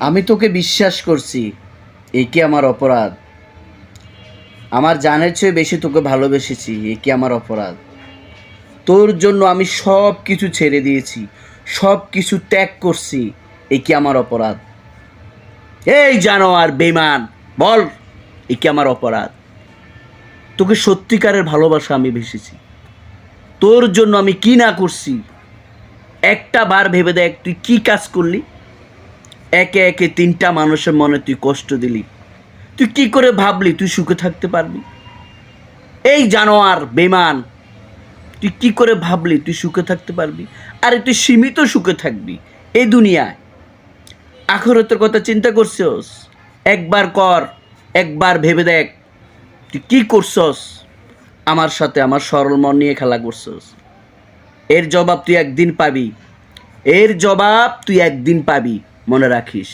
আমি তোকে বিশ্বাস করছি, এই কি আমার অপরাধ? আমার জানের চেয়ে বেশি তোকে ভালোবেসেছি, এই কি আমার অপরাধ? তোর জন্য আমি সব কিছু ছেড়ে দিয়েছি, সব কিছু ত্যাগ করছি, এই কি আমার অপরাধ? এই জানোয়ার বেঈমান, বল এই কি আমার অপরাধ? তোকে সত্যিকারের ভালোবাসা আমি বেসেছি, তোর জন্য আমি কি না করছি একটা বার ভেবে দেখ। তুই কি কাজ করলি? একে একে 3টা মানুষের মনে তুই কষ্ট দিলি। তুই কি করে ভাবলি তুই সুখে থাকতে পারবি? এই জানোয়ার বেঈমান, তুই কি করে ভাবলি তুই সুখে থাকতে পারবি? আরে তুই সীমিত সুখে থাকবি এই দুনিয়ায়। আখিরাতের কথা চিন্তা করছস? একবার কর, একবার ভেবে দেখ তুই কি করছস। আমার সাথে আমার সরল মন নিয়ে খেলা করছস। এর জবাব তুই একদিন পাবি, এর জবাব তুই একদিন পাবি, মনে রাখিস।